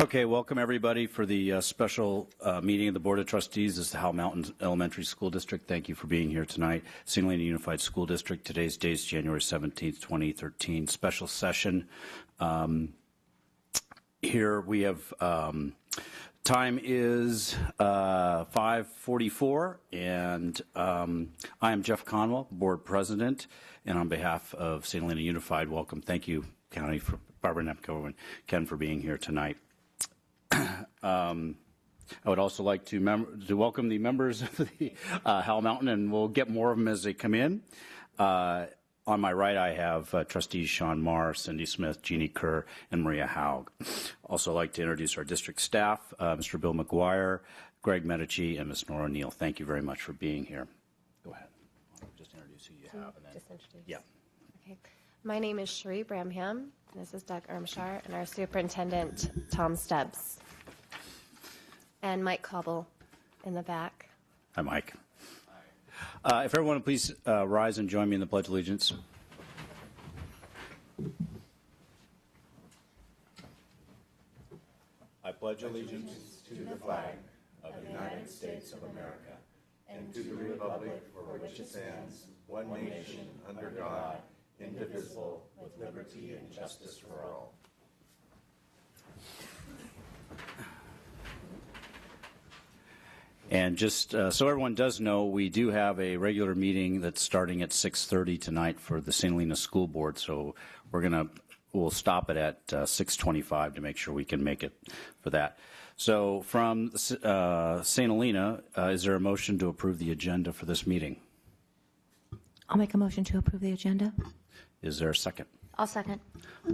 Okay, welcome everybody for the special meeting of the Board of Trustees. This is the Howell Mountain Elementary School District. Thank you for being here tonight. St. Helena Unified School District. Today's date is January 17th, 2013. Special session. Here we have, time is 5:44, and I am Jeff Conwell, Board President, and on behalf of St. Helena Unified, welcome. Thank you, County, for Barbara Nepko and Ken for being here tonight. I would also like to welcome the members of the Howell Mountain, and we'll get more of them as they come in. On my right, I have trustees Sean Marr, Cindy Smith, Jeannie Kerr, and Maria Haug. Also like to introduce our district staff, Mr. Bill McGuire, Greg Medici, and Ms. Nora Neal. Thank you very much for being here. Go ahead. Just introduce who you have. And then, just introduce. Yeah. Okay. My name is Cherie Bramham. This is Doug Ermshar, and our superintendent, Tom Stubbs. And Mike Cobble in the back. Hi, Mike. If everyone would please rise and join me in the Pledge of Allegiance. I pledge allegiance to the flag of the United States of America and to the republic for which it stands, one nation, under God, indivisible, with liberty and justice for all. And just so everyone does know, we do have a regular meeting that's starting at 6:30 tonight for the St. Helena School Board. So we'll stop it at 6:25 to make sure we can make it for that. So from St. Helena, is there a motion to approve the agenda for this meeting? I'll make a motion to approve the agenda. Is there a second? I'll second.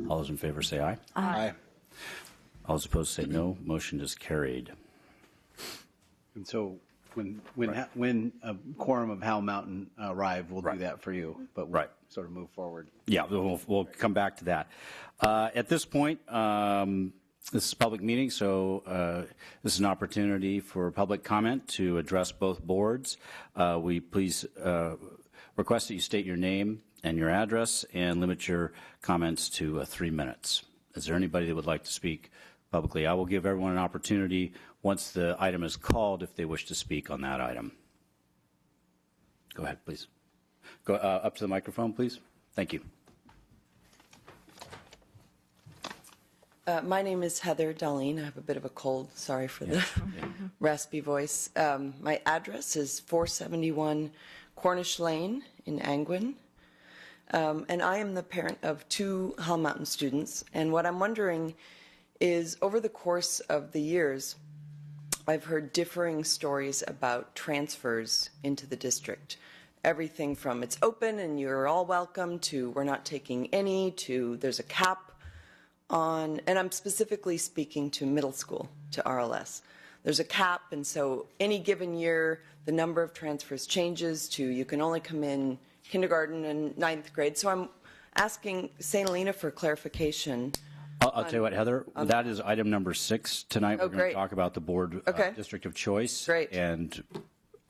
All those in favor say aye. Aye. All those opposed say no. Motion is carried. And so when a quorum of Howell Mountain arrive, we'll do that for you, but we'll sort of move forward. Yeah, we'll come back to that. At this point, this is a public meeting, so this is an opportunity for public comment to address both boards. We please request that you state your name and your address and limit your comments to 3 minutes. Is there anybody that would like to speak publicly? I will give everyone an opportunity once the item is called if they wish to speak on that item. Go ahead, please. Go up to the microphone, please. Thank you. My name is Heather Darlene. I have a bit of a cold. Sorry for the raspy voice. My address is 471 Cornish Lane in Angwin. And I am the parent of 2 Howell Mountain students. And what I'm wondering is, over the course of the years, I've heard differing stories about transfers into the district. Everything from it's open and you're all welcome to we're not taking any to there's a cap on, and I'm specifically speaking to middle school, to RLS. There's a cap, and so any given year the number of transfers changes to you can only come in kindergarten and 9th grade. So I'm asking St. Helena for clarification. I'll tell you what, Heather, that is item number 6 tonight. We're going to talk about the board district of choice. Great. And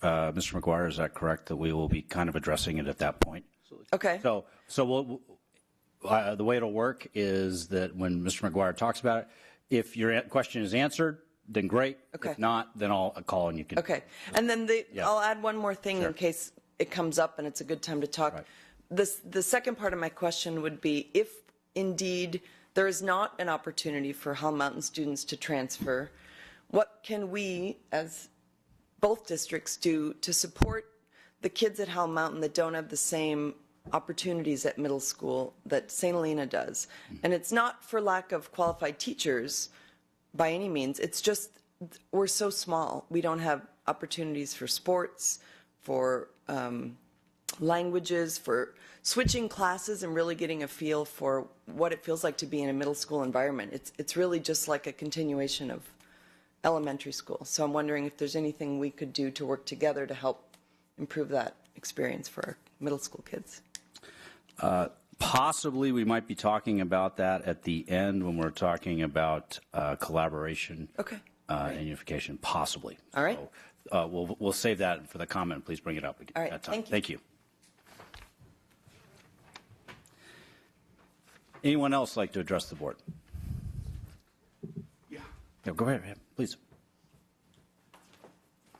Mr. McGuire, is that correct, that we will be kind of addressing it at that point? Okay. So we'll, the way it'll work is that when Mr. McGuire talks about it, if your question is answered, then great. Okay. If not, then I'll call and you can. Okay. And then I'll add one more thing in case it comes up and it's a good time to talk. Right. The second part of my question would be, if indeed there is not an opportunity for Howell Mountain students to transfer, what can we, as both districts, do to support the kids at Howell Mountain that don't have the same opportunities at middle school that St. Helena does? And it's not for lack of qualified teachers by any means. It's just we're so small. We don't have opportunities for sports, for languages, for switching classes and really getting a feel for what it feels like to be in a middle school environment. It's really just like a continuation of elementary school. So I'm wondering if there's anything we could do to work together to help improve that experience for our middle school kids. Possibly we might be talking about that at the end when we're talking about collaboration and unification, possibly. All right. So, we'll save that for the comment. Please bring it up again. All right. Thank you. Thank you. Anyone else like to address the board? Yeah. Yeah, go ahead, please.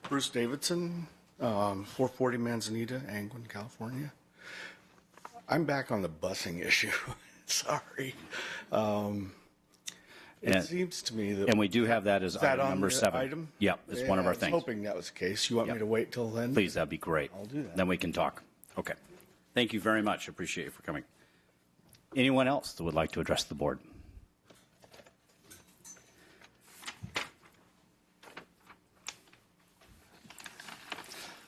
Bruce Davidson, 440 Manzanita, Angwin, California. I'm back on the busing issue. Sorry. It seems to me that... And we do have that as item on number the 7. item? Yep, it's one of our I was things. hoping that was the case. You want me to wait till then? Please, that'd be great. I'll do that. Then we can talk. Okay. Thank you very much. Appreciate you for coming. Anyone else that would like to address the board?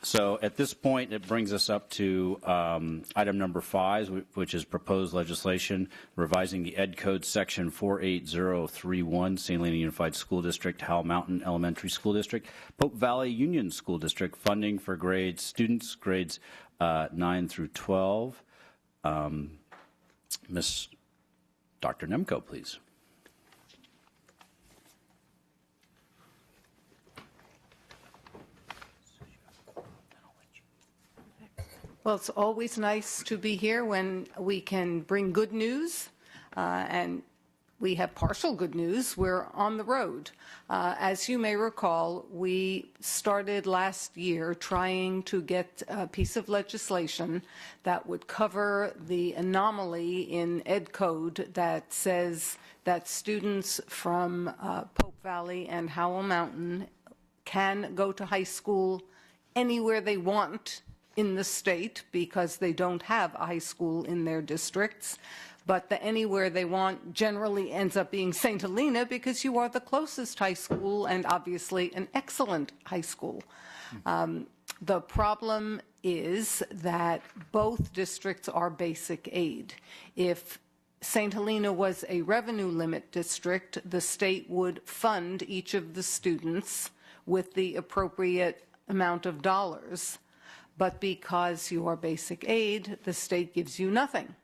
So at this point, it brings us up to item number 5, which is proposed legislation revising the Ed Code Section 48031, St. Helena Unified School District, Howell Mountain Elementary School District, Pope Valley Union School District, funding for students grades 9 through 12. Ms. Dr. Nemko, please. Well, it's always nice to be here when we can bring good news, and we have partial good news. We're on the road. As you may recall, we started last year trying to get a piece of legislation that would cover the anomaly in Ed Code that says that students from Pope Valley and Howell Mountain can go to high school anywhere they want in the state because they don't have a high school in their districts. But the anywhere they want generally ends up being St. Helena because you are the closest high school and obviously an excellent high school. The problem is that both districts are basic aid. If St. Helena was a revenue limit district, the state would fund each of the students with the appropriate amount of dollars. But because you are basic aid, the state gives you nothing,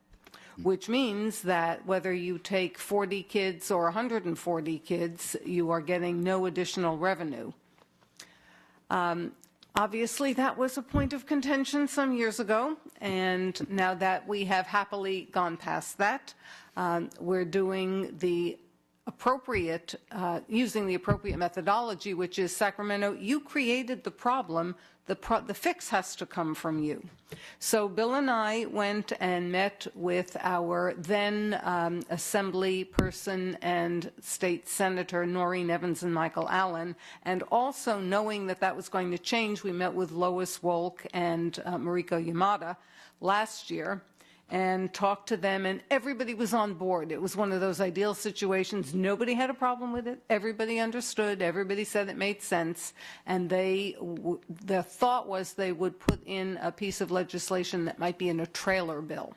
which means that whether you take 40 kids or 140 kids, you are getting no additional revenue. Obviously, that was a point of contention some years ago, and now that we have happily gone past that, we're doing the appropriate, using the appropriate methodology, which is Sacramento, you created the problem. The fix has to come from you. So Bill and I went and met with our then Assembly person and State Senator Noreen Evans and Michael Allen, and also knowing that that was going to change, we met with Lois Wolk and Mariko Yamada last year and talked to them, and everybody was on board. It was one of those ideal situations. Nobody had a problem with it. Everybody understood. Everybody said it made sense. And the thought was they would put in a piece of legislation that might be in a trailer bill.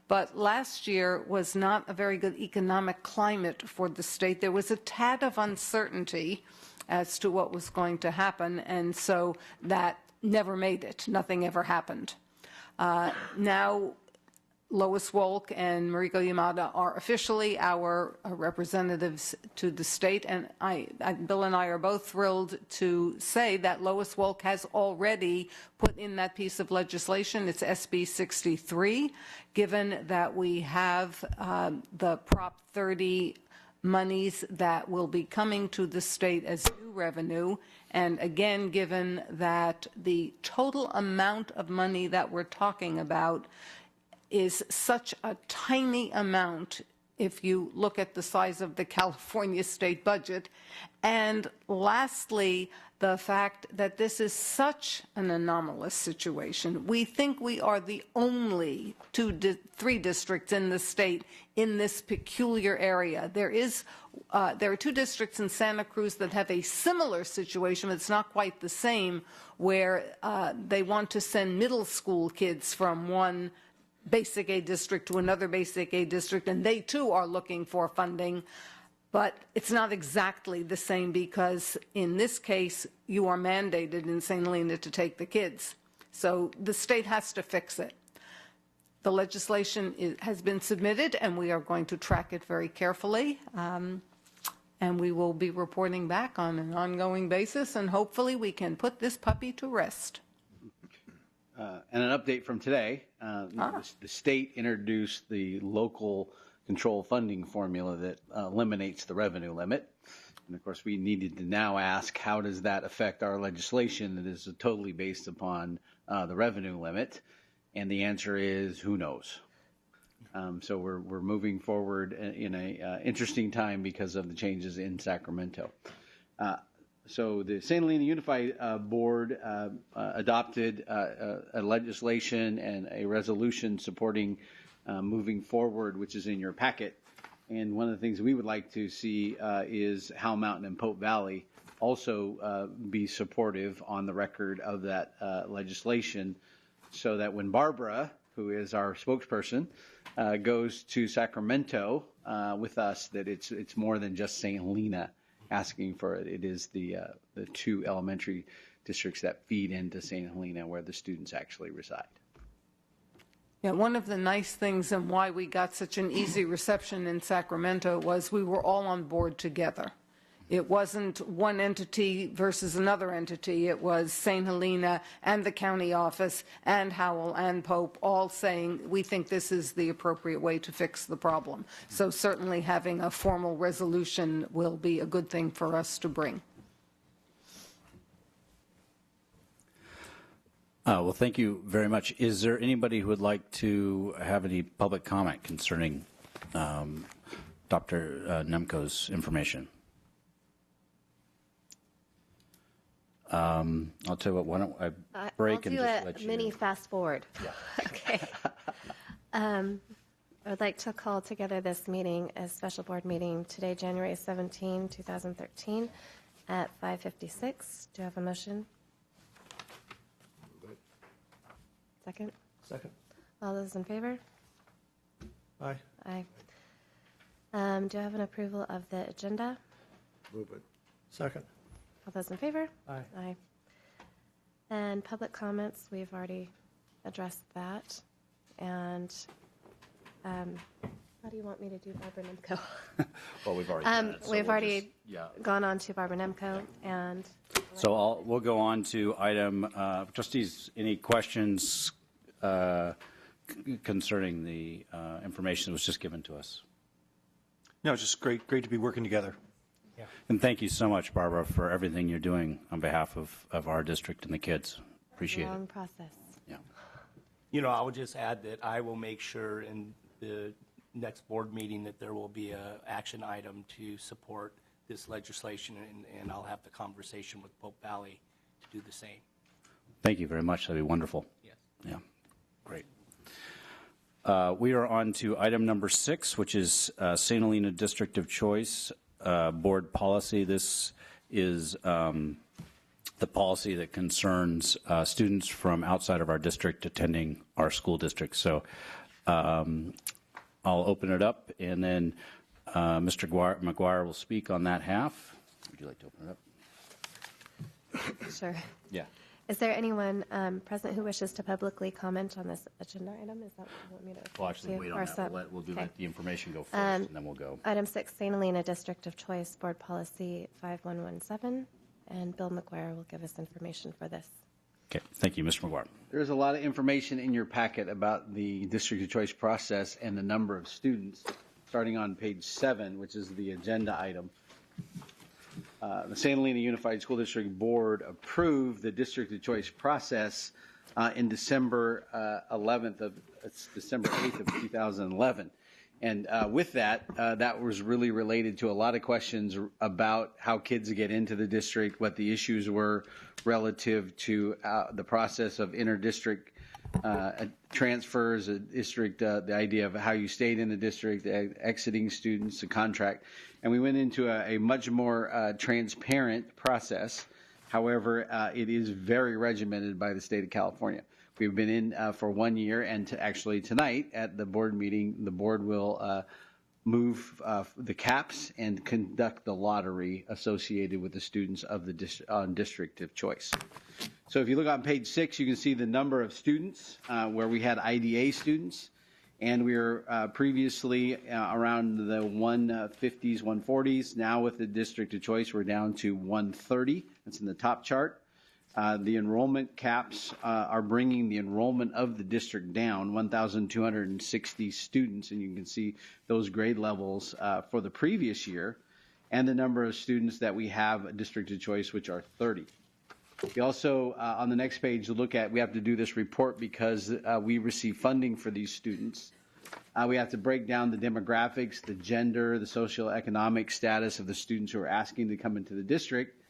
But last year was not a very good economic climate for the state. There was a tad of uncertainty as to what was going to happen, and so that never made it. Nothing ever happened. Now, Lois Wolk and Mariko Yamada are officially our representatives to the state, and Bill and I are both thrilled to say that Lois Wolk has already put in that piece of legislation. It's SB 63, given that we have the Prop 30 monies that will be coming to the state as new revenue, and again, given that the total amount of money that we're talking about is such a tiny amount if you look at the size of the California state budget. And lastly, the fact that this is such an anomalous situation. We think we are the only 3 districts in the state in this peculiar area. There are 2 districts in Santa Cruz that have a similar situation, but it's not quite the same, where they want to send middle school kids from one basic aid district to another basic aid district, and they too are looking for funding. But it's not exactly the same because in this case, you are mandated in St. Helena to take the kids. So the state has to fix it. The legislation has been submitted, and we are going to track it very carefully. And we will be reporting back on an ongoing basis, and hopefully we can put this puppy to rest. And an update from today, the state introduced the local control funding formula that eliminates the revenue limit. And of course, we needed to now ask, how does that affect our legislation that is totally based upon the revenue limit? And the answer is, who knows? So we're moving forward in a interesting time because of the changes in Sacramento. So the St. Helena Unified Board adopted a legislation and a resolution supporting moving forward, which is in your packet. And one of the things we would like to see is Howell Mountain and Pope Valley also be supportive on the record of that legislation, so that when Barbara, who is our spokesperson, goes to Sacramento with us, that it's more than just St. Helena asking for it. It is the two elementary districts that feed into St. Helena where the students actually reside. Yeah, one of the nice things and why we got such an easy reception in Sacramento was we were all on board together. It wasn't one entity versus another entity. It was St. Helena and the county office and Howell and Pope all saying, we think this is the appropriate way to fix the problem. So certainly having a formal resolution will be a good thing for us to bring. Well, thank you very much. Is there anybody who would like to have any public comment concerning Dr. Nemco's information? I'll tell you what, why don't I break and just let you... I'll do a mini fast forward. Yeah. Okay. I would like to call together this meeting, a special board meeting today, January 17, 2013 at 5:56. Do you have a motion? Second? Second. All those in favor? Aye. Aye. Do I have an approval of the agenda? Move it. Second. All those in favor? Aye. Aye. And public comments, we've already addressed that. And how do you want me to do Barbara Nemco? Well, we've already done it, so we've we'll already just, gone on to Barbara Nemco, and So we'll go on to item, trustees, any questions concerning the information that was just given to us? No, it's just great to be working together. Yeah. And thank you so much, Barbara, for everything you're doing on behalf of our district and the kids. Appreciate it. long process. Yeah. You know, I would just add that I will make sure in the next board meeting that there will be a action item to support this legislation, and I'll have the conversation with Pope Valley to do the same. Thank you very much. That'd be wonderful. Yes. Yeah. Great. We are on to item number 6, which is St. Helena District of Choice Board Policy. This is the policy that concerns students from outside of our district attending our school district. So I'll open it up, and then Mr. McGuire will speak on that half. Would you like to open it up? Sure. Yeah. Is there anyone present who wishes to publicly comment on this agenda item? Is that what you want me to Well, actually, do? wait Or on that. some- We'll okay. let the information go first, and then we'll go. Item 6, St. Helena District of Choice Board Policy 5117, and Bill McGuire will give us information for this. Okay. Thank you, Mr. McGuire. There's a lot of information in your packet about the District of Choice process and the number of students, starting on page 7, which is the agenda item. The St. Helena Unified School District Board approved the District of Choice process in December 8th of 2011. And with that, that was really related to a lot of questions about how kids get into the district, what the issues were relative to the process of inter-district transfers, the idea of how you stayed in the district, exiting students, the contract. And we went into a much more transparent process. However, it is very regimented by the state of California. We've been in for 1 year, and actually tonight at the board meeting, the board will move the caps and conduct the lottery associated with the students of the district of choice. So if you look on page 6, you can see the number of students where we had IDA students, and we were previously around the 150s, 140s. Now with the district of choice, we're down to 130. That's in the top chart. The enrollment caps are bringing the enrollment of the district down 1,260 students, and you can see those grade levels for the previous year. and the number of students that we have district of choice, which are 30. We also, on the next page, look at, we have to do this report because we receive funding for these students. We have to break down the demographics, the gender, the socioeconomic status of the students who are asking to come into the district.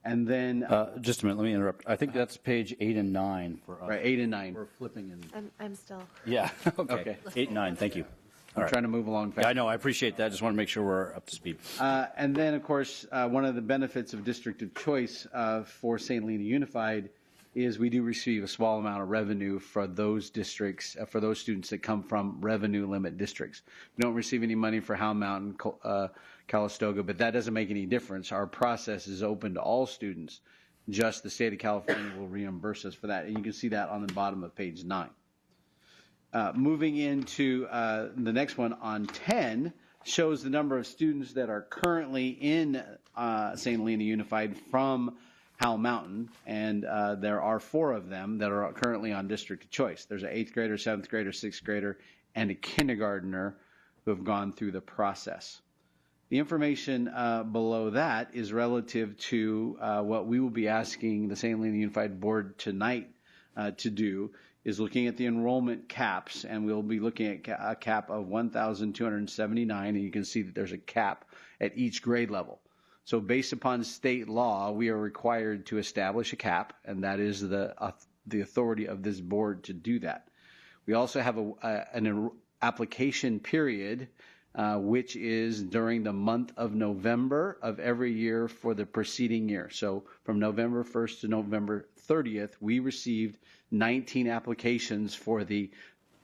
And then... just a minute, let me interrupt. I think that's page 8 and 9 for us. Right, 8 and 9. We're flipping in. I'm still. Yeah, okay. Okay. 8 and 9, thank you. I'm trying to move along fast. Yeah, I know, I appreciate that. I just want to make sure we're up to speed. And then, of course, one of the benefits of district of choice for St. Helena Unified is we do receive a small amount of revenue for those districts, for those students that come from revenue limit districts. We don't receive any money for Howell Mountain, Calistoga, but that doesn't make any difference. Our process is open to all students. Just the state of California will reimburse us for that. And you can see that on the bottom of page 9. Moving into the next one on 10 shows the number of students that are currently in St. Helena Unified from Howell Mountain, and there are 4 of them that are currently on district of choice. There's an 8th grader, 7th grader, 6th grader, and a kindergartner who have gone through the process. The information below that is relative to what we will be asking the St. Helena Unified Board tonight to do, is looking at the enrollment caps, and we'll be looking at a cap of 1,279, and you can see that there's a cap at each grade level. So based upon state law, we are required to establish a cap, and that is the authority of this board to do that. We also have an application period, which is during the month of November of every year for the preceding year. So from November 1st to November 30th, we received 19 applications for the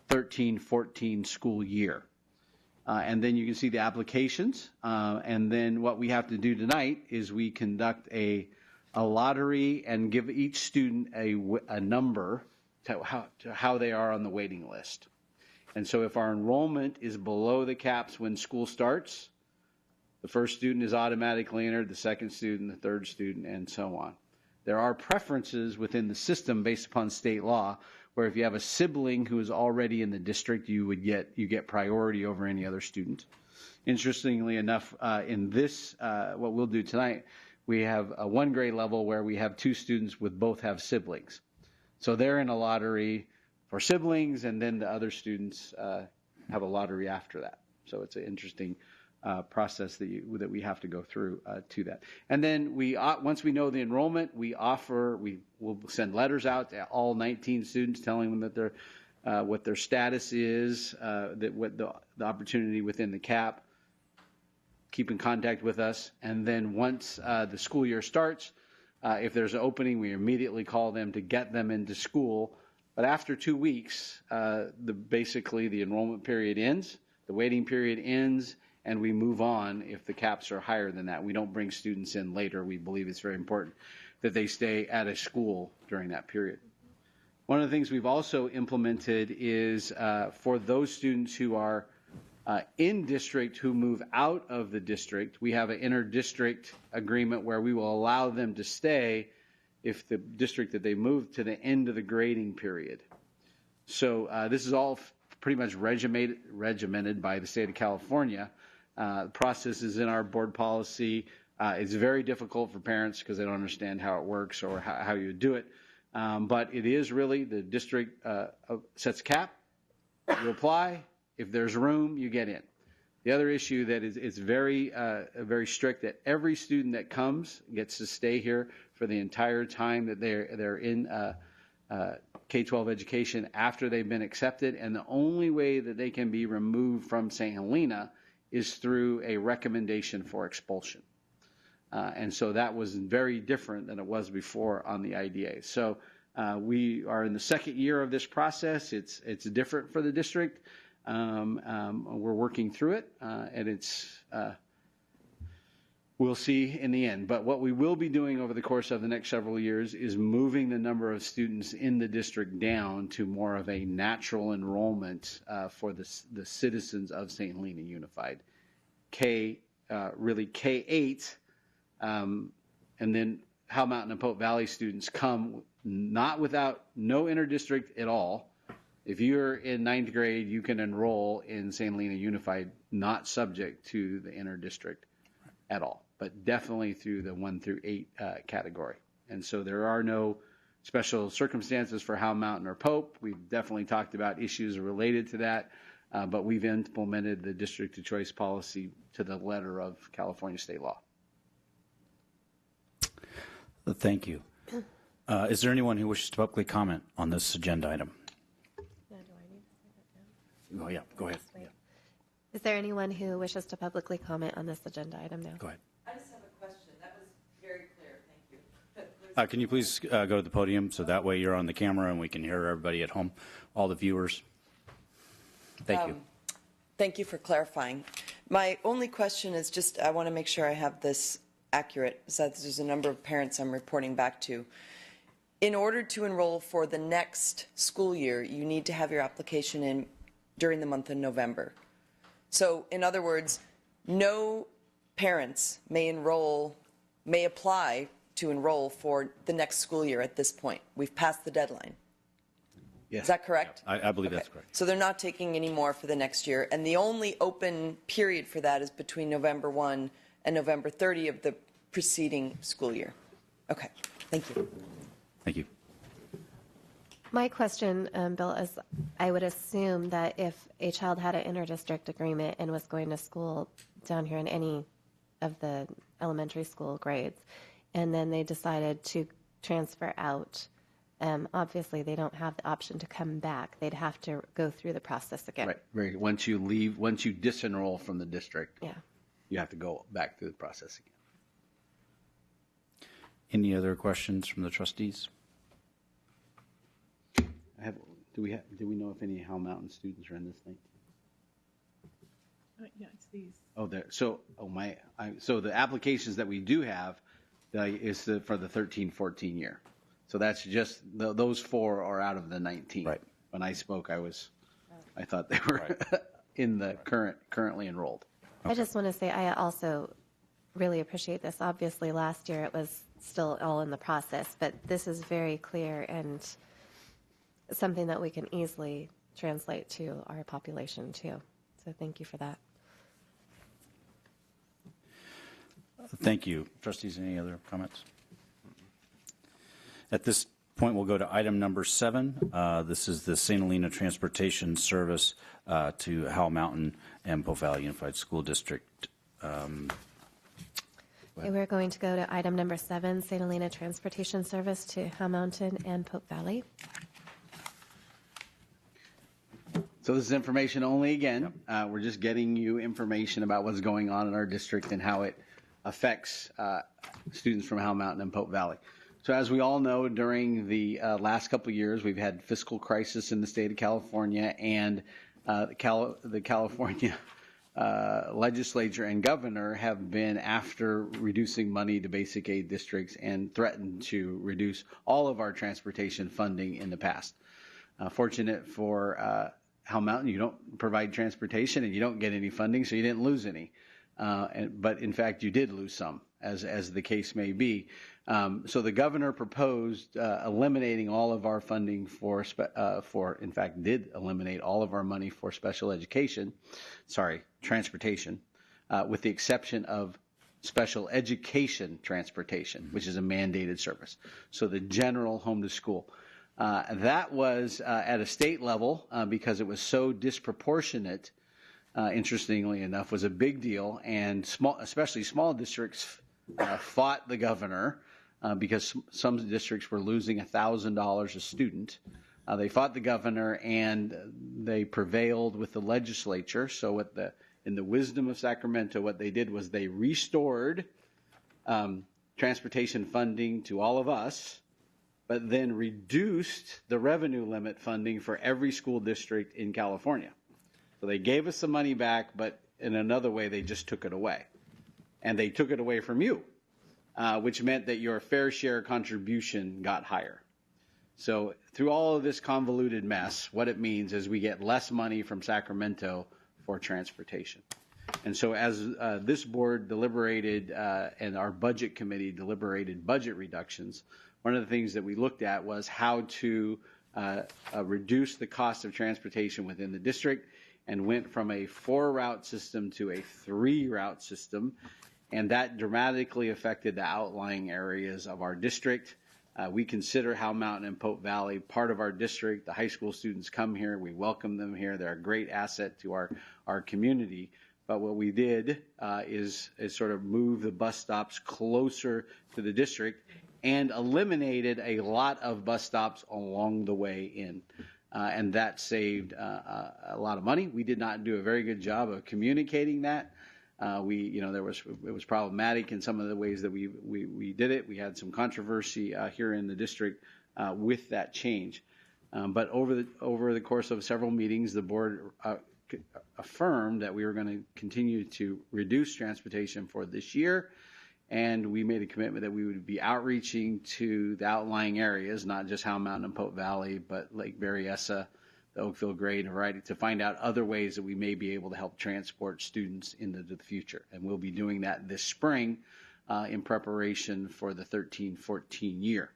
13-14 school year. And then you can see the applications. And then what we have to do tonight is we conduct a lottery and give each student a number to how they are on the waiting list. And so if our enrollment is below the caps when school starts, the first student is automatically entered, the second student, the third student, and so on. There are preferences within the system based upon state law, where if you have a sibling who is already in the district, you get priority over any other student. Interestingly enough, in this, what we'll do tonight, we have a 1 grade level where we have 2 students with both have siblings. So they're in a lottery for siblings, and then the other students have a lottery after that. So it's an interesting process that we have to go through to that. And then once we know the enrollment, we will send letters out to all 19 students telling them that what their status is, what the opportunity within the cap. Keep in contact with us, and then once the school year starts, if there's an opening, we immediately call them to get them into school. But after 2 weeks, basically the enrollment period ends, the waiting period ends, and we move on if the caps are higher than that. We don't bring students in later. We believe it's very important that they stay at a school during that period. One of the things we've also implemented is for those students who are in district who move out of the district, we have an inter-district agreement where we will allow them to stay if the district that they move to the end of the grading period. So this is all pretty much regimented by the state of California. The process is in our board policy. It's very difficult for parents because they don't understand how it works or how you do it. But it is really the district sets a cap, you apply, if there's room, you get in. The other issue that it's very strict that every student that comes gets to stay here for the entire time that they're in K-12 education after they've been accepted, and the only way that they can be removed from St. Helena is through a recommendation for expulsion. And so that was very different than it was before on the IDA. So we are in the second year of this process. It's different for the district. We're working through it, and we'll see in the end. But what we will be doing over the course of the next several years is moving the number of students in the district down to more of a natural enrollment for the citizens of St. Helena Unified. Really K-8, and then Howell Mountain and Pope Valley students come no inter-district at all. If you're in 9th grade, you can enroll in St. Helena Unified, not subject to the inter-district at all, but definitely through the 1 through 8 category. And so there are no special circumstances for Howell Mountain or Pope. We've definitely talked about issues related to that, but we've implemented the district of choice policy to the letter of California state law. Thank you. Is there anyone who wishes to publicly comment on this agenda item? Now, do I need to say that now? Oh, yeah, go ahead. Wait. Yeah, Is there anyone who wishes to publicly comment on this agenda item now? go ahead. I just have a question. That was very clear. Thank you. Can you please go to the podium so that way you're on the camera and we can hear everybody at home, all the viewers? Thank you. Thank you for clarifying. My only question is just, I want to make sure I have this accurate, so there's a number of parents I'm reporting back to. In order to enroll for the next school year, you need to have your application in during the month of November. So, in other words, no parents may apply to enroll for the next school year at this point. We've passed the deadline. Yes. Is that correct? I believe that's correct. So they're not taking any more for the next year, and the only open period for that is between November 1 and November 30 of the preceding school year. Okay, thank you. Thank you. My question, Bill, is I would assume that if a child had an interdistrict agreement and was going to school down here in any of the elementary school grades, and then they decided to transfer out, obviously they don't have the option to come back. They'd have to go through the process again. Right. Once you disenroll from the district, Yeah. you have to go back through the process again. Any other questions from the trustees? Do we know if any Howell Mountain students are in this thing? Yeah, it's these. Oh, there. So the applications that we do have is for the 13-14 year. So that's just those 4 are out of the 19. Right. When I spoke, I thought they were in the currently enrolled. I just want to say I also really appreciate this. Obviously, last year it was still all in the process, but this is very clear and something that we can easily translate to our population too. So thank you for that. Thank you. Trustees, any other comments? At this point, we'll go to item number 7. This is the St. Helena Transportation Service to Howell Mountain and Pope Valley Unified School District. Okay, we're going to go to item number 7, St. Helena Transportation Service to Howell Mountain and Pope Valley. So this is information only again. We're just getting you information about what's going on in our district and how it affects students from Howell Mountain and Pope Valley. So as we all know, during the last couple of years, we've had fiscal crisis in the state of California, and the California legislature and governor have been after reducing money to basic aid districts and threatened to reduce all of our transportation funding in the past. Fortunate for Howell Mountain, you don't provide transportation and you don't get any funding, so you didn't lose any. But in fact, you did lose some, as the case may be. So the governor proposed eliminating all of our funding in fact, did eliminate all of our money for transportation, with the exception of special education transportation, which is a mandated service. So the general home to school. That was at a state level because it was so disproportionate, interestingly enough, was a big deal, and especially small districts fought the governor because some districts were losing $1,000 a student. They fought the governor, and they prevailed with the legislature. So in the wisdom of Sacramento, what they did was they restored transportation funding to all of us, but then reduced the revenue limit funding for every school district in California. So they gave us some money back, but in another way, they just took it away. And they took it away from you, which meant that your fair share contribution got higher. So through all of this convoluted mess, what it means is we get less money from Sacramento for transportation. And so as this board deliberated and our budget committee deliberated budget reductions, one of the things that we looked at was how to reduce the cost of transportation within the district, and went from a 4-route system to a 3-route system. and that dramatically affected the outlying areas of our district. We consider Howell Mountain and Pope Valley part of our district. The high school students come here. We welcome them here. They're a great asset to our community. But what we did is sort of move the bus stops closer to the district and eliminated a lot of bus stops along the way in. And that saved a lot of money. We did not do a very good job of communicating that. It was problematic in some of the ways that we did it. We had some controversy here in the district with that change. But over the course of several meetings, the board affirmed that we were going to continue to reduce transportation for this year. And we made a commitment that we would be outreaching to the outlying areas, not just Howell Mountain and Pope Valley, but Lake Berryessa, the Oakville Grade, and variety, to find out other ways that we may be able to help transport students into the future. And we'll be doing that this spring in preparation for the 13-14 year.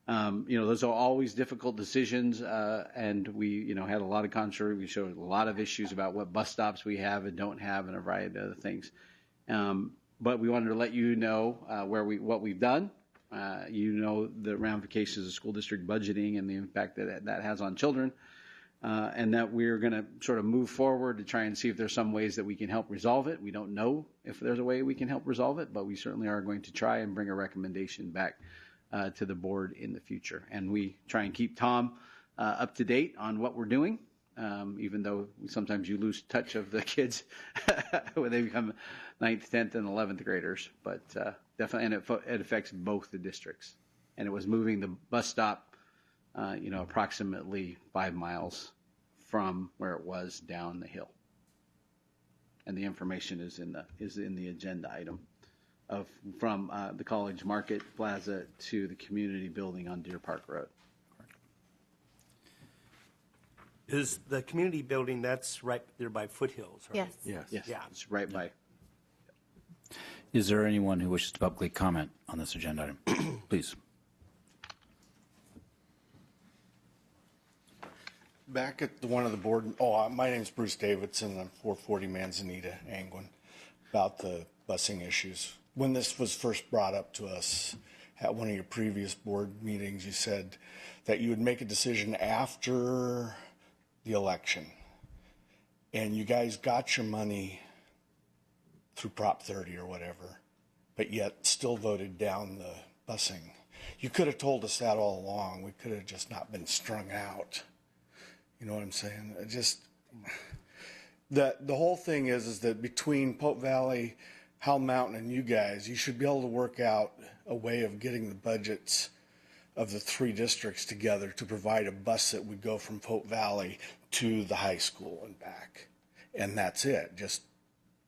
Those are always difficult decisions, and we, had a lot of controversy. We showed a lot of issues about what bus stops we have and don't have, and a variety of other things. But we wanted to let you know what we've done. The ramifications of school district budgeting and the impact that has on children, and that we're going to sort of move forward to try and see if there's some ways that we can help resolve it. We don't know if there's a way we can help resolve it, but we certainly are going to try and bring a recommendation back to the board in the future. And we try and keep Tom up to date on what we're doing. Even though sometimes you lose touch of the kids when they become 9th, 10th, and 11th graders. But definitely, and it affects both the districts. And it was moving the bus stop, approximately 5 miles from where it was down the hill. And the information is in the agenda item from the College Market Plaza to the community building on Deer Park Road. Is the community building, that's right there by Foothills, right? Yes. Yes, Yeah. it's right by. Is there anyone who wishes to publicly comment on this agenda item? Please. Back at one of the board, my name's Bruce Davidson. I'm 440 Manzanita, Angwin, about the busing issues. When this was first brought up to us at one of your previous board meetings, you said that you would make a decision after the election, and you guys got your money through Prop 30 or whatever, but yet still voted down the busing. You could have told us that all along. We could have just not been strung out. You know what I'm saying? The whole thing is that between Pope Valley, Howell Mountain, and you guys, you should be able to work out a way of getting the budgets of the 3 districts together to provide a bus that would go from Pope Valley to the high school and back. And that's it, just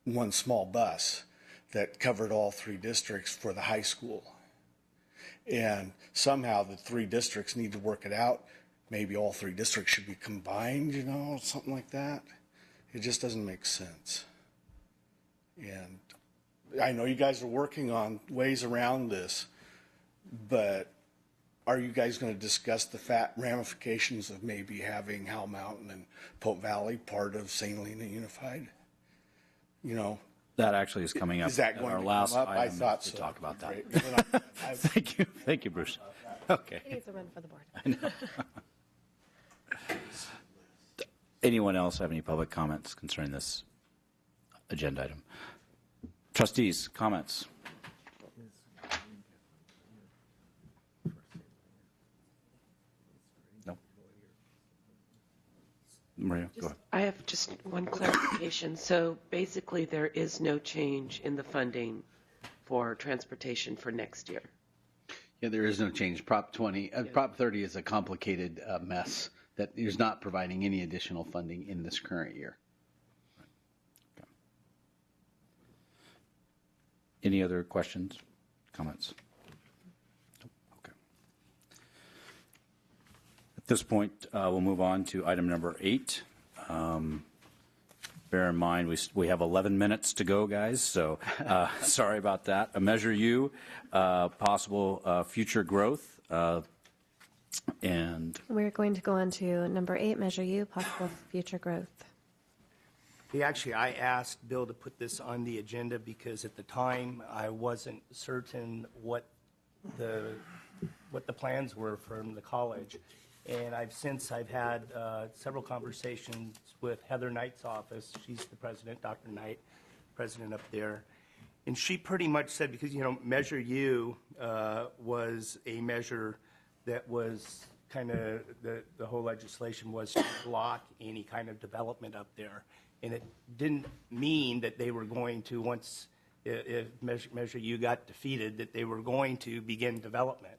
one small bus that covered all 3 districts for the high school. And somehow the 3 districts need to work it out. Maybe all 3 districts should be combined, something like that. It just doesn't make sense. And I know you guys are working on ways around this, but are you guys going to discuss the ramifications of maybe having Howell Mountain and Pope Valley part of St. Helena Unified? That actually is coming up. Is that at going our to last come up? I item thought to so. talk about that. Great. Thank you, Bruce. Okay. He needs to run for the board. Anyone else have any public comments concerning this agenda item? Trustees, comments? No. Maria, go ahead. I have just one clarification. So basically, there is no change in the funding for transportation for next year. Yeah, there is no change. Prop 30 is a complicated mess that is not providing any additional funding in this current year. Okay. Any other questions, comments? Okay. At this point, we'll move on to item number 8. Bear in mind, we have 11 minutes to go, guys, so sorry about that. A Measure U, possible future growth, and We're going to go on to number 8, Measure U, possible future growth. I asked Bill to put this on the agenda because at the time I wasn't certain what the plans were from the college. And I've had several conversations with Heather Knight's office. She's the president, Dr. Knight, president up there. And she pretty much said, because, Measure U was a measure that was kind of, the whole legislation was to block any kind of development up there. And it didn't mean that they were going to, once if Measure U got defeated, that they were going to begin development.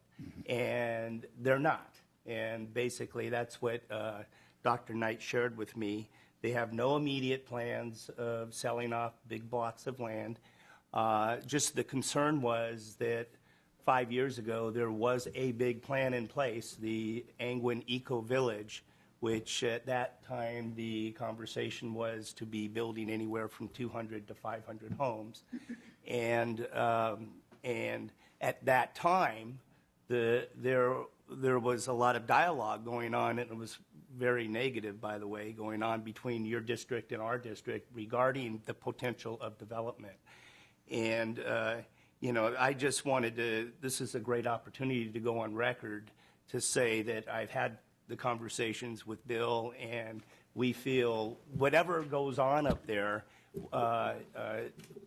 And they're not. And basically that's what Dr. Knight shared with me. They have no immediate plans of selling off big blocks of land. Just the concern was that 5 years ago there was a big plan in place, the Angwin Eco Village, which at that time the conversation was to be building anywhere from 200 to 500 homes. And at that time, there was a lot of dialogue going on, and it was very negative, by the way, going on between your district and our district regarding the potential of development. And, I just wanted to, this is a great opportunity to go on record to say that I've had the conversations with Bill, and we feel whatever goes on up there,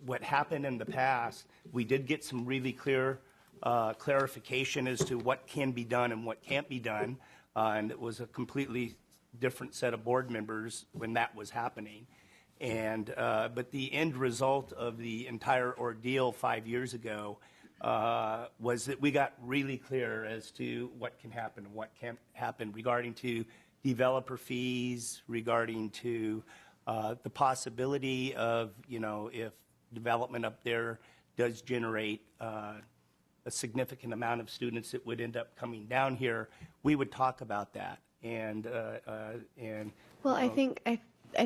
what happened in the past, we did get some really clear clarification as to what can be done and what can't be done, and it was a completely different set of board members when that was happening. And but the end result of the entire ordeal 5 years ago was that we got really clear as to what can happen and what can't happen regarding to developer fees, regarding to the possibility of, if development up there does generate a significant amount of students that would end up coming down here, we would talk about that. And well, I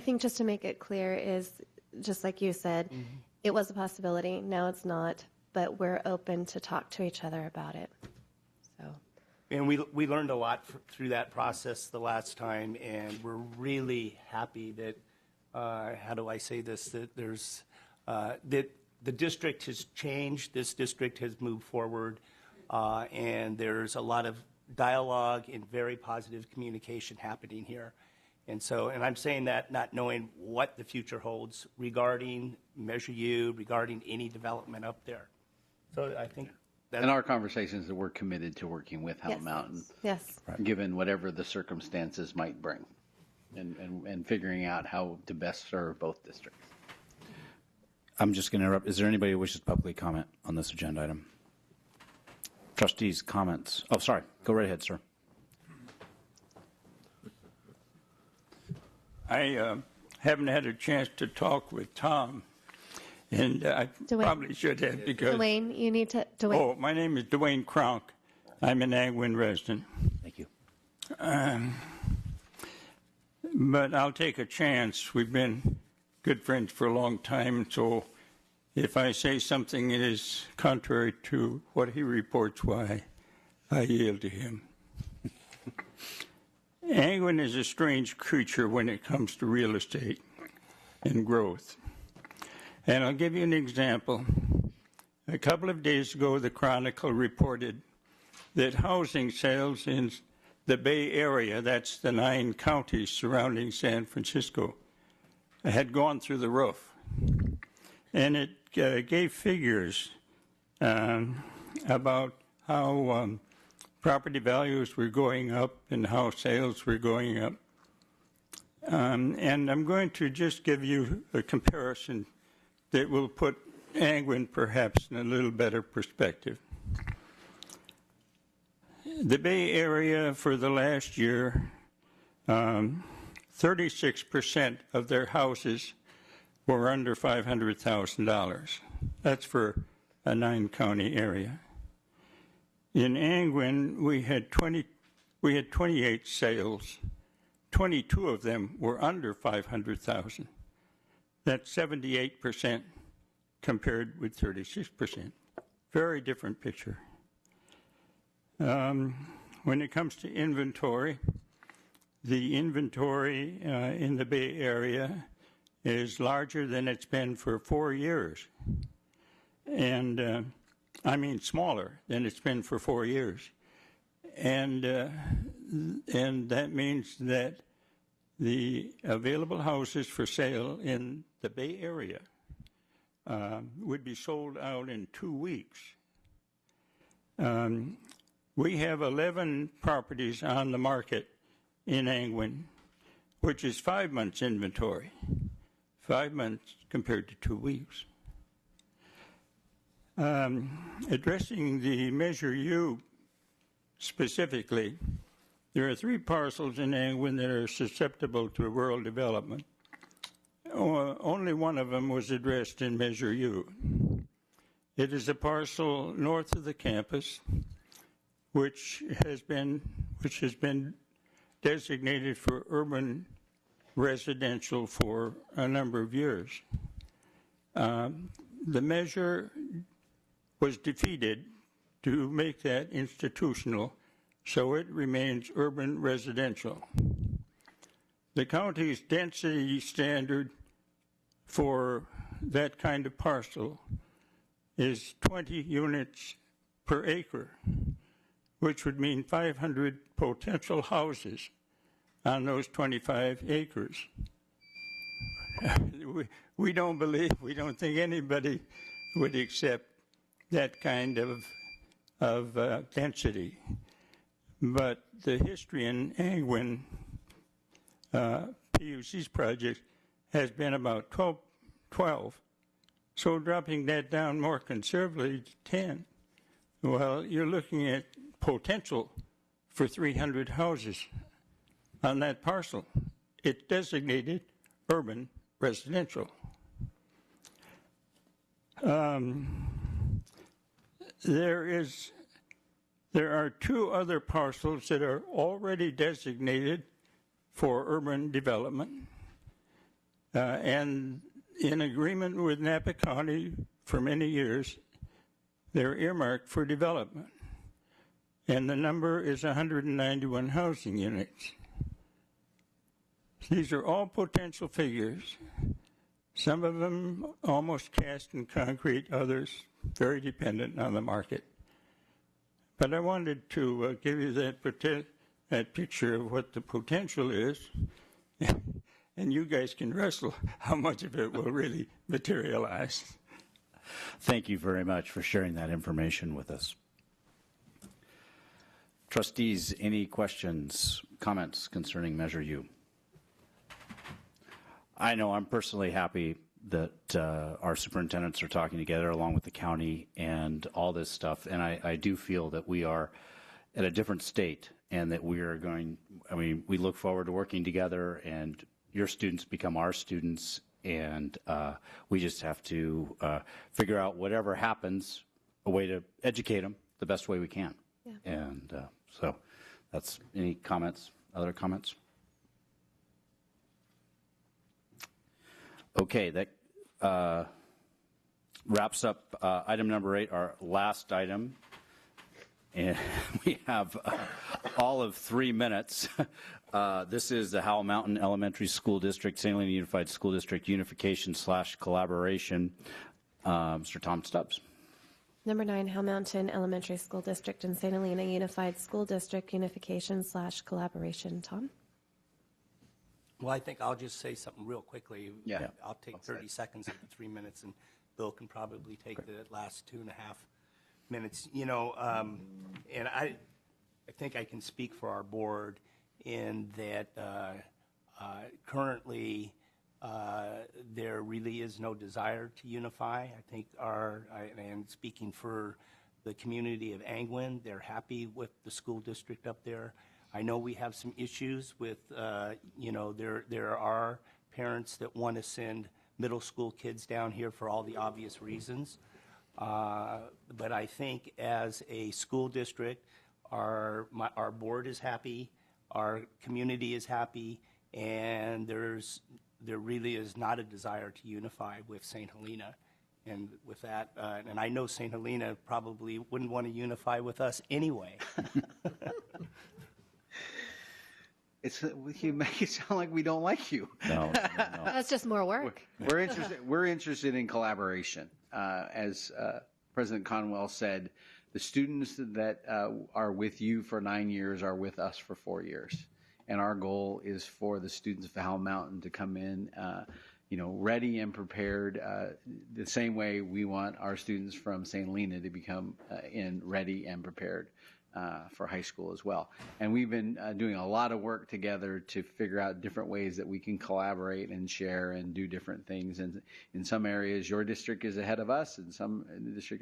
think just to make it clear is, just like you said, it was a possibility. Now it's not, but we're open to talk to each other about it. So. And we learned a lot through that process the last time, and we're really happy that, how do I say this, that there's, that the district has changed, this district has moved forward, and there's a lot of dialogue and very positive communication happening here. And so, and I'm saying that not knowing what the future holds regarding Measure U, regarding any development up there. So I think in our conversations that we're committed to working with Howell Mountain, yes, given whatever the circumstances might bring, and figuring out how to best serve both districts. I'm just going to interrupt. Is there anybody who wishes to publicly comment on this agenda item? Trustees, comments? Oh, sorry. Go right ahead, sir. I haven't had a chance to talk with Tom, and I probably should have because... Dwayne, you need to... Dwayne. Oh, my name is Dwayne Kronk. I'm an Angwin resident. Thank you. But I'll take a chance. We've been good friends for a long time, so if I say something that is contrary to what he reports, why, I yield to him. Angwin is a strange creature when it comes to real estate and growth. And I'll give you an example. A couple of days ago, the Chronicle reported that housing sales in the Bay Area, that's the 9 counties surrounding San Francisco, had gone through the roof. And it gave figures about how property values were going up and how sales were going up. And I'm going to just give you a comparison that will put Angwin perhaps in a little better perspective. The Bay Area for the last year, 36% of their houses were under $500,000. That's for a 9-county area. In Angwin, we had 28 sales. 22 of them were under $500,000. That's 78% compared with 36%. Very different picture. When it comes to inventory, the inventory in the Bay Area is larger than it's been for 4 years. And I mean smaller than it's been for 4 years. And that means that the available houses for sale in the Bay Area would be sold out in 2 weeks. We have 11 properties on the market in Angwin, which is 5 months inventory. 5 months compared to 2 weeks. Addressing the Measure U specifically, there are 3 parcels in Angwin that are susceptible to rural development. Only one of them was addressed in Measure U. It is a parcel north of the campus, which has been designated for urban residential for a number of years. The measure was defeated to make that institutional, so it remains urban residential. The county's density standard for that kind of parcel is 20 units per acre, which would mean 500 potential houses on those 25 acres. We don't think anybody would accept that kind of density. But the history in Angwin PUC's project has been about 12. So dropping that down more conservatively to 10, well, you're looking at potential for 300 houses on that parcel. It's designated urban residential. There are 2 other parcels that are already designated for urban development, and in agreement with Napa County for many years, they're earmarked for development, and the number is 191 housing units. These are all potential figures, some of them almost cast in concrete, others very dependent on the market. But I wanted to give you that picture of what the potential is, and you guys can wrestle how much of it will really materialize. Thank you very much for sharing that information with us. Trustees, any questions, comments concerning Measure U? I know I'm personally happy that our superintendents are talking together along with the county and all this stuff, and I do feel that we are at a different state and that we are going, I mean, we look forward to working together, and your students become our students, and we just have to figure out whatever happens, a way to educate them the best way we can. Yeah. And so that's, any comments, other comments? Okay, that wraps up item number 8, our last item. And we have all of 3 minutes. This is the Howell Mountain Elementary School District, St. Helena Unified School District unification/collaboration. Mr. Tom Stubbs. Number 9, Howell Mountain Elementary School District and St. Helena Unified School District unification/collaboration. Tom? Well, I think I'll just say something real quickly. Yeah. I'll take 30 seconds of the 3 minutes, and Bill can probably take the last 2.5 minutes. You know, and I think I can speak for our board in that currently there really is no desire to unify. I think and speaking for the community of Angwin, they're happy with the school district up there. I know we have some issues with, you know, there are parents that want to send middle school kids down here for all the obvious reasons. But I think as a school district, our board is happy, our community is happy, and there really is not a desire to unify with St. Helena. And with that, and I know St. Helena probably wouldn't want to unify with us anyway. You make it sound like we don't like you. No. That's just more work. We're interested in collaboration. As President Conwell said, the students that are with you for 9 years are with us for 4 years. And our goal is for the students of Howell Mountain to come in, ready and prepared, the same way we want our students from St. Helena to become ready and prepared for high school as well. And we've been doing a lot of work together to figure out different ways that we can collaborate and share and do different things. And in some areas, your district is ahead of us, and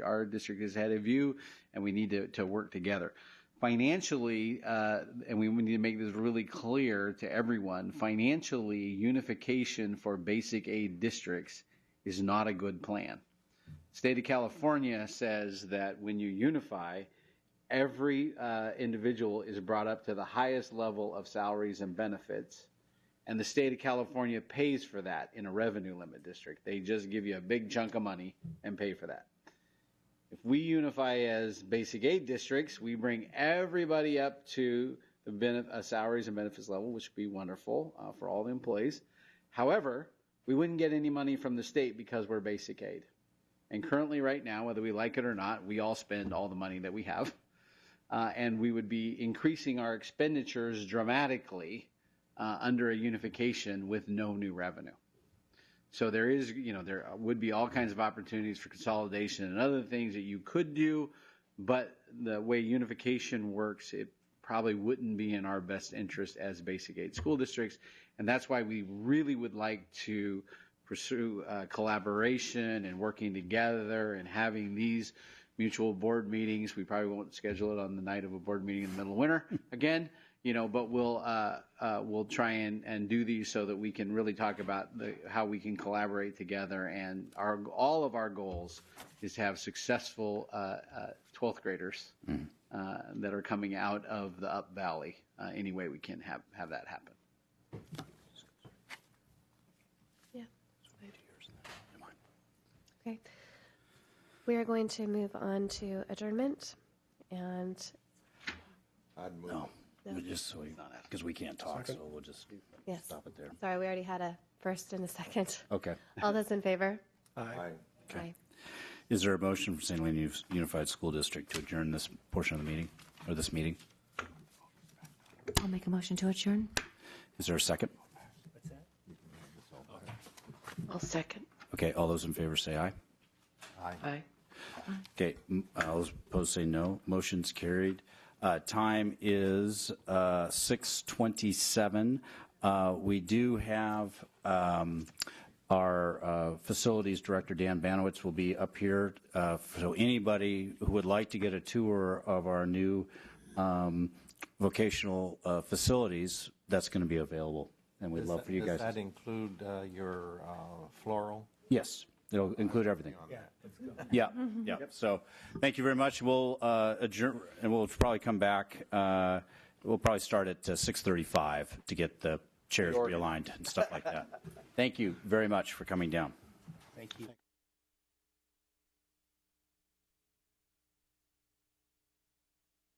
our district is ahead of you, and we need to work together. Financially, and we need to make this really clear to everyone, financially, unification for basic aid districts is not a good plan. State of California says that when you unify, every individual is brought up to the highest level of salaries and benefits, and the state of California pays for that in a revenue limit district. They just give you a big chunk of money and pay for that. If we unify as basic aid districts, we bring everybody up to the salaries and benefits level, which would be wonderful for all the employees. However, we wouldn't get any money from the state because we're basic aid. And currently right now, whether we like it or not, we all spend all the money that we have. And we would be increasing our expenditures dramatically under a unification with no new revenue. So there would be all kinds of opportunities for consolidation and other things that you could do, but the way unification works, it probably wouldn't be in our best interest as basic aid school districts. And that's why we really would like to pursue collaboration and working together and having these mutual board meetings. We probably won't schedule it on the night of a board meeting in the middle of winter again, but we'll try and do these so that we can really talk about how we can collaborate together. And all of our goals is to have successful 12th graders that are coming out of the Up Valley any way we can have that happen. Yeah. Okay. We are going to move on to adjournment, and I'd move. No. Just because we can't talk, so we'll just stop it there. Sorry, we already had a first and a second. Okay. All those in favor? Aye. Aye. Is there a motion from St. Helena Unified School District to adjourn this portion of the meeting, or this meeting? I'll make a motion to adjourn. Is there a second? I'll second. Okay, all those in favor say aye. Aye. Okay, all those opposed say no. Motion's carried. Time is 6:27. We do have our facilities director, Dan Banowitz, will be up here. So anybody who would like to get a tour of our new vocational facilities, that's going to be available. And we'd love for you guys. Does that include your floral? Yes. It'll include everything. Yeah, let's go. Yeah, yeah. So thank you very much. We'll adjourn, and we'll probably come back. We'll probably start at 6:35 to get the chairs realigned and stuff like that. Thank you very much for coming down. Thank you.